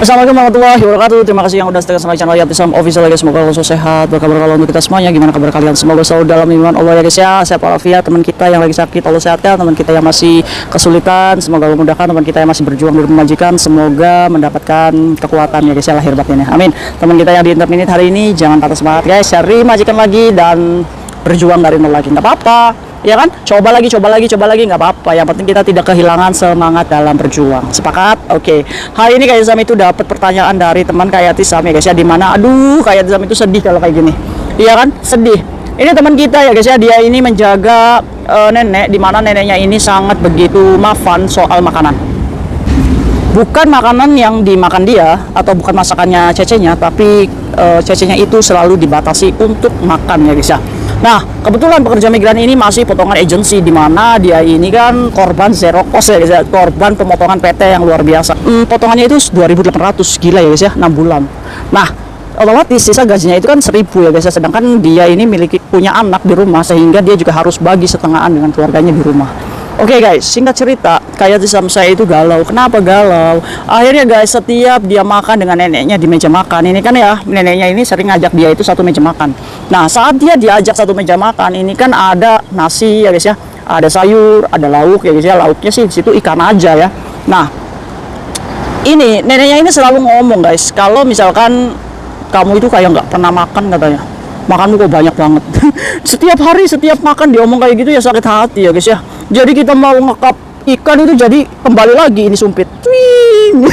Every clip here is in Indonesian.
Assalamualaikum warahmatullahi wabarakatuh. Terima kasih yang udah setia sama channel Yatisam Official guys. Semoga kalian sehat. Berkabar kalau untuk kita semuanya. Gimana kabar kalian? Semoga selalu dalam lindungan Allah ya guys ya. Sehat walafiat. Teman kita yang lagi sakit Allah sehatkan. Teman kita yang masih kesulitan semoga Allah mudahkan. Teman kita yang masih berjuang di majikan semoga mendapatkan kekuatan ya guys ya, lahir batinnya. Amin. Teman kita yang di interminit hari ini jangan patah semangat guys. Cari majikan lagi dan berjuang dari nol lagi. Nggak apa-apa. Ya kan, coba lagi nggak apa-apa. Yang penting kita tidak kehilangan semangat dalam berjuang. Sepakat? Oke. Hari ini Kak Yatizam itu dapat pertanyaan dari teman Kak Yatizam ya guys ya, dimana aduh Kak Yatizam itu sedih kalau kayak gini. Iya kan, sedih. Ini teman kita ya guys ya, dia ini menjaga nenek, dimana neneknya ini sangat begitu mafan soal makanan. Bukan makanan yang dimakan dia atau bukan masakannya cecenya, tapi cecenya itu selalu dibatasi untuk makan ya guys ya. Nah, kebetulan pekerja migran ini masih potongan agensi, di mana dia ini kan korban zero cost ya guys ya, korban pemotongan PT yang luar biasa. Potongannya itu 2.800, gila ya guys ya, 6 bulan. Nah, otomatis sisa gajinya itu kan 1.000 ya guys ya, sedangkan dia ini punya anak di rumah, sehingga dia juga harus bagi setengahan dengan keluarganya di rumah. Oke guys, singkat cerita, Kak Yatizam saya itu galau. Kenapa galau? Akhirnya guys, setiap dia makan dengan neneknya di meja makan, ini kan ya, neneknya ini sering ngajak dia itu satu meja makan. Nah, saat dia diajak satu meja makan, ini kan ada nasi ya guys ya, ada sayur, ada lauk ya guys ya, lauknya sih di situ ikan aja ya. Nah, ini neneknya ini selalu ngomong guys, kalau misalkan kamu itu kayak nggak pernah makan katanya. Makanmu kok banyak banget. Setiap hari, setiap makan diomong kayak gitu ya, sakit hati ya guys ya. Jadi kita mau ngekap ikan itu jadi kembali lagi ini sumpit. Twing.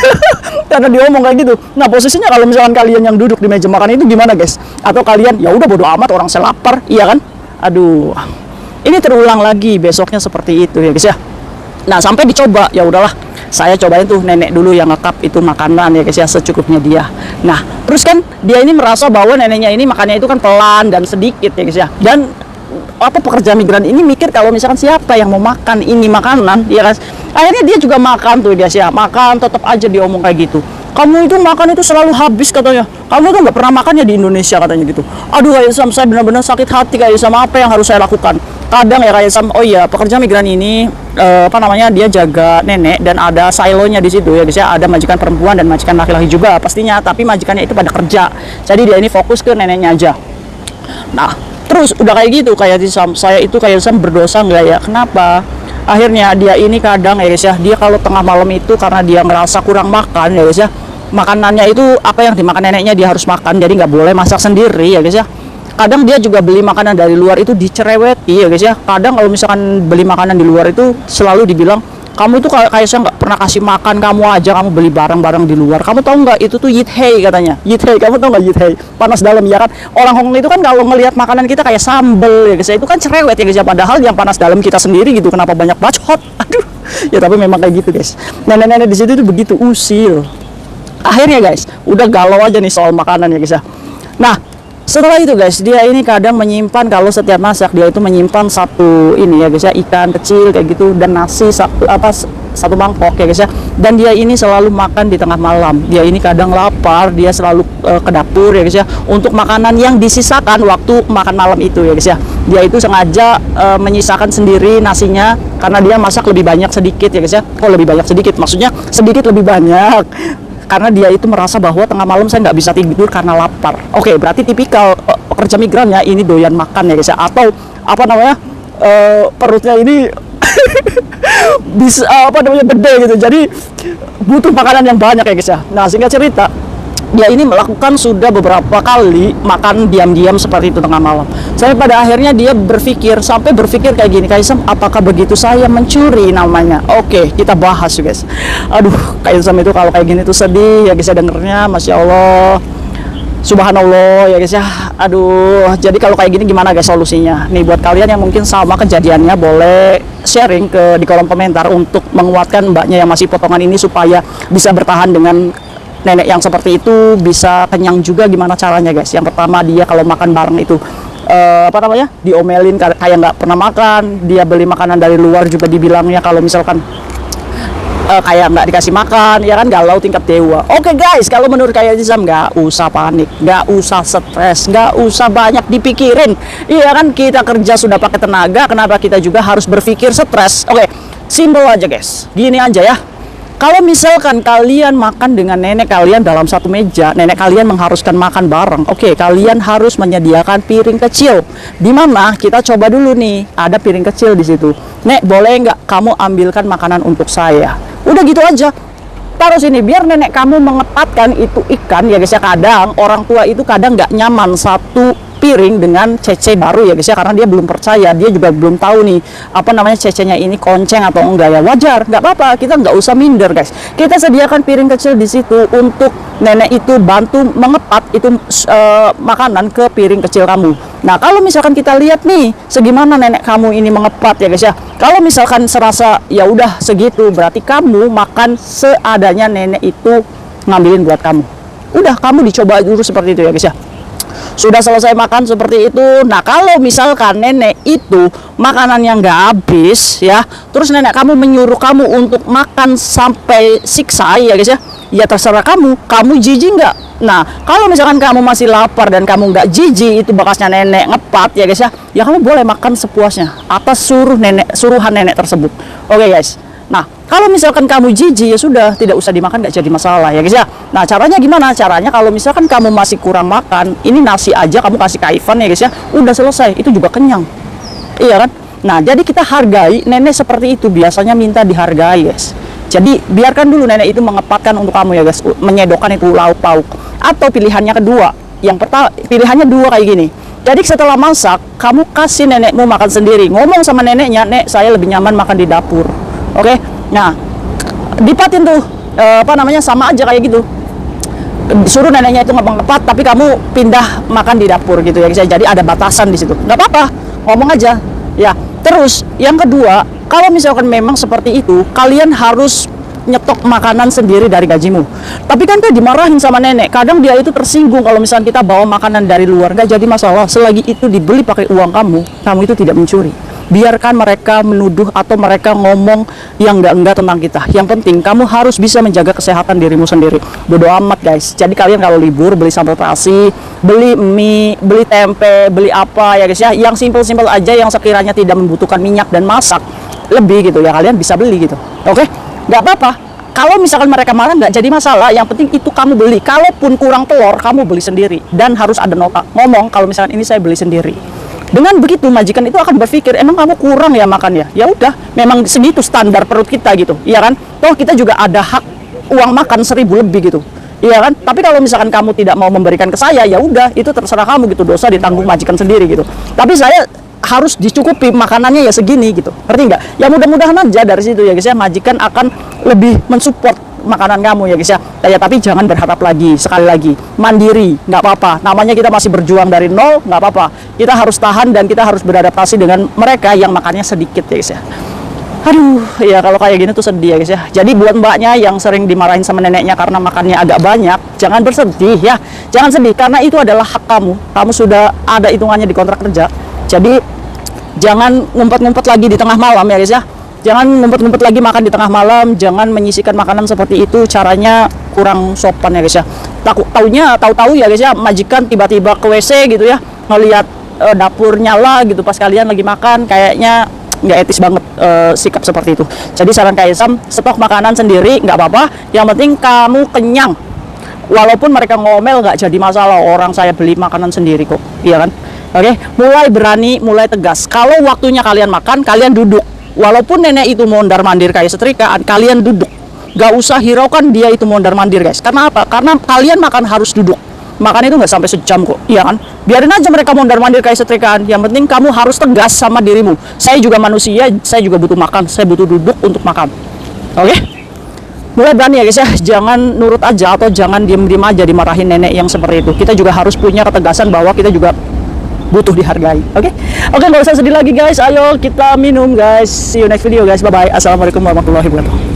Karena diomong kayak gitu. Nah, posisinya kalau misalkan kalian yang duduk di meja makan itu gimana guys? Atau kalian ya udah bodo amat, orang saya lapar, iya kan? Aduh. Ini terulang lagi besoknya seperti itu ya guys ya. Nah, sampai dicoba, ya udahlah. Saya cobain tuh nenek dulu yang ngekap itu makanan ya guys ya, secukupnya dia. Nah, terus kan dia ini merasa bahwa neneknya ini makannya itu kan pelan dan sedikit ya guys ya. Dan apa pekerja migran ini mikir kalau misalkan siapa yang mau makan ini makanan ya guys. Akhirnya dia juga makan tuh guys ya. Makan tetap aja diomong kayak gitu. Kamu itu makan itu selalu habis katanya. Kamu tuh nggak pernah makannya di Indonesia katanya gitu. Aduh Kak Yatizam, saya benar-benar sakit hati Kak Yatizam, apa yang harus saya lakukan? Kadang ya Kak Yatizam, oh iya, pekerja migran ini dia jaga nenek dan ada silonya di situ ya guys ya, ada majikan perempuan dan majikan laki-laki juga pastinya, tapi majikannya itu pada kerja. Jadi dia ini fokus ke neneknya aja. Nah, terus udah kayak gitu Kak Yatizam, saya itu Kak Yatizam berdosa nggak ya? Kenapa? Akhirnya dia ini kadang ya guys ya, dia kalau tengah malam itu karena dia ngerasa kurang makan ya guys ya, makanannya itu apa yang dimakan neneknya dia harus makan, jadi nggak boleh masak sendiri ya guys ya. Kadang dia juga beli makanan dari luar itu dicereweti ya guys ya. Kadang kalau misalkan beli makanan di luar itu selalu dibilang, kamu itu kayak saya nggak pernah kasih makan kamu aja, kamu beli barang-barang di luar. Kamu tahu nggak itu tuh yithei katanya. Yithei, kamu tahu nggak yithei? Panas dalam ya kan. Orang Hong itu kan kalau ngelihat makanan kita kayak sambel ya guys ya, itu kan cerewet ya guys ya. Padahal yang panas dalam kita sendiri gitu. Kenapa banyak bacot? Aduh. Ya tapi memang kayak gitu guys. Nenek-nenek di situ tuh begitu usil. Akhirnya guys, udah galau aja nih soal makanan ya guys ya. Nah, setelah itu guys, dia ini kadang menyimpan, kalau setiap masak dia itu menyimpan satu ini ya guys ya, ikan kecil kayak gitu dan nasi satu mangkok ya guys ya. Dan dia ini selalu makan di tengah malam. Dia ini kadang lapar, dia selalu ke dapur ya guys ya, untuk makanan yang disisakan waktu makan malam itu ya guys ya. Dia itu sengaja menyisakan sendiri nasinya karena dia masak lebih banyak sedikit ya guys ya. Oh, lebih banyak sedikit, maksudnya sedikit lebih banyak. Karena dia itu merasa bahwa tengah malam saya nggak bisa tidur karena lapar. Oke, berarti tipikal pekerja migran ya, ini doyan makan ya guys ya. Atau apa namanya, perutnya ini bisa gede gitu. Jadi butuh makanan yang banyak ya guys ya. Nah, singkat cerita, dia ini melakukan sudah beberapa kali makan diam-diam seperti itu tengah malam. Sampai pada akhirnya dia sampai berpikir kayak gini, Kak Yatizam, apakah begitu saya mencuri namanya? Oke, kita bahas guys. Aduh, Kak Yatizam itu kalau kayak gini tuh sedih ya guys ya dengernya, Masya Allah, Subhanallah ya guys ya. Aduh, jadi kalau kayak gini gimana guys solusinya? Nih buat kalian yang mungkin sama kejadiannya, boleh sharing di kolom komentar untuk menguatkan mbaknya yang masih potongan ini supaya bisa bertahan dengan nenek yang seperti itu, bisa kenyang juga. Gimana caranya guys? Yang pertama, dia kalau makan bareng itu diomelin kayak nggak pernah makan. Dia beli makanan dari luar juga dibilangnya kalau misalkan kayak nggak dikasih makan ya kan, galau tingkat dewa. Oke guys, kalau menurut Kak Yatizam nggak usah panik, nggak usah stres, nggak usah banyak dipikirin. Iya kan, kita kerja sudah pakai tenaga, kenapa kita juga harus berpikir stres? Oke, simple aja guys, gini aja ya. Kalau misalkan kalian makan dengan nenek kalian dalam satu meja, nenek kalian mengharuskan makan bareng. Oke, kalian harus menyediakan piring kecil. Dimana kita coba dulu nih, ada piring kecil di situ. Nek, boleh nggak kamu ambilkan makanan untuk saya? Udah gitu aja. Taruh sini, biar nenek kamu mengepatkan itu ikan ya guys ya. Kadang orang tua itu kadang nggak nyaman satu piring dengan cece baru ya guys ya, karena dia belum percaya, dia juga belum tahu nih apa namanya cecenya ini konceng atau enggak ya. Wajar, nggak apa-apa, kita nggak usah minder guys. Kita sediakan piring kecil di situ untuk nenek itu bantu mengepat itu makanan ke piring kecil kamu. Nah, kalau misalkan kita lihat nih segimana nenek kamu ini mengepat ya guys ya. Kalau misalkan serasa ya udah segitu, berarti kamu makan seadanya nenek itu ngambilin buat kamu. Udah, kamu dicoba dulu seperti itu ya guys ya. Sudah selesai makan seperti itu. Nah, kalau misalkan nenek itu makanan yang nggak habis ya, terus nenek kamu menyuruh kamu untuk makan sampai siksa ya guys ya, ya terserah kamu jijik nggak? Nah, kalau misalkan kamu masih lapar dan kamu nggak jijik itu bekasnya nenek ngepat ya guys ya, ya kamu boleh makan sepuasnya atas suruhan nenek tersebut. Oke guys. Nah, kalau misalkan kamu jijik ya sudah, tidak usah dimakan, nggak jadi masalah ya guys ya. Nah, caranya gimana? Caranya kalau misalkan kamu masih kurang makan, ini nasi aja kamu kasih ke Ivan ya guys ya, udah selesai, itu juga kenyang. Iya kan? Nah, jadi kita hargai nenek seperti itu, biasanya minta dihargai guys. Jadi biarkan dulu nenek itu mengepatkan untuk kamu ya guys, menyedokkan itu lauk pauk. Atau pilihannya kedua, yang pertama pilihannya dua kayak gini. Jadi setelah masak, kamu kasih nenekmu makan sendiri. Ngomong sama neneknya, "Nek, saya lebih nyaman makan di dapur." Oke, nah dipatin tuh sama aja kayak gitu. Suruh neneknya itu ngepat, tapi kamu pindah makan di dapur gitu ya guys. Jadi ada batasan di situ. Nggak apa-apa, ngomong aja. Ya, terus yang kedua, kalau misalkan memang seperti itu, kalian harus nyetok makanan sendiri dari gajimu. Tapi kan kita dimarahin sama nenek. Kadang dia itu tersinggung kalau misalkan kita bawa makanan dari luar. Nggak jadi masalah. Selagi itu dibeli pakai uang kamu itu tidak mencuri. Biarkan mereka menuduh atau mereka ngomong yang enggak tentang kita. Yang penting kamu harus bisa menjaga kesehatan dirimu sendiri. Bodo amat guys. Jadi kalian kalau libur beli sambal terasi, beli mie, beli tempe, beli apa ya guys ya, yang simpel-simpel aja, yang sekiranya tidak membutuhkan minyak dan masak lebih gitu ya, kalian bisa beli gitu. Oke? Nggak apa-apa. Kalau misalkan mereka marah nggak jadi masalah. Yang penting itu kamu beli. Kalaupun kurang telur, kamu beli sendiri. Dan harus ada nota. Ngomong kalau misalkan ini saya beli sendiri. Dengan begitu majikan itu akan berpikir, emang kamu kurang ya makan ya? Ya udah, memang segitu standar perut kita gitu, iya kan? Toh kita juga ada hak uang makan 1.000 lebih gitu, iya kan? Tapi kalau misalkan kamu tidak mau memberikan ke saya, ya udah, itu terserah kamu gitu, dosa ditanggung majikan sendiri gitu. Tapi saya harus dicukupi makanannya ya segini gitu, ngerti nggak? Ya mudah-mudahan aja dari situ ya guys ya, majikan akan lebih mensupport makanan kamu ya guys ya. Ya tapi jangan berharap lagi, sekali lagi mandiri, nggak apa-apa, namanya kita masih berjuang dari nol, nggak apa-apa, kita harus tahan dan kita harus beradaptasi dengan mereka yang makannya sedikit ya guys ya. Aduh ya, kalau kayak gini tuh sedih ya guys ya. Jadi buat mbaknya yang sering dimarahin sama neneknya karena makannya agak banyak, jangan bersedih ya, jangan sedih, karena itu adalah hak kamu sudah ada hitungannya di kontrak kerja. Jadi jangan ngumpet-ngumpet lagi di tengah malam ya guys ya. Jangan ngumpet-ngumpet lagi makan di tengah malam, jangan menyisihkan makanan seperti itu, caranya kurang sopan ya guys ya. Tahu-tahu ya guys ya, majikan tiba-tiba ke WC gitu ya, ngelihat dapur nyala gitu pas kalian lagi makan, kayaknya nggak etis banget sikap seperti itu. Jadi saran Kaisam, stok makanan sendiri nggak apa-apa, yang penting kamu kenyang. Walaupun mereka ngomel nggak jadi masalah, orang saya beli makanan sendiri kok, iya kan? Oke, mulai berani, mulai tegas. Kalau waktunya kalian makan, kalian duduk. Walaupun nenek itu mondar-mandir kayak setrikaan, kalian duduk. Gak usah hiraukan dia itu mondar-mandir guys. Karena apa? Karena kalian makan harus duduk. Makan itu nggak sampai sejam kok, iya kan? Biarin aja mereka mondar-mandir kayak setrikaan. Yang penting kamu harus tegas sama dirimu. Saya juga manusia, saya juga butuh makan. Saya butuh duduk untuk makan. Oke? Mulai berani ya guys ya. Jangan nurut aja atau jangan diem-diem aja dimarahin nenek yang seperti itu. Kita juga harus punya ketegasan bahwa kita juga butuh dihargai. Oke, nggak usah sedih lagi guys. Ayo kita minum guys. See you next video guys. Bye bye. Assalamualaikum warahmatullahi wabarakatuh.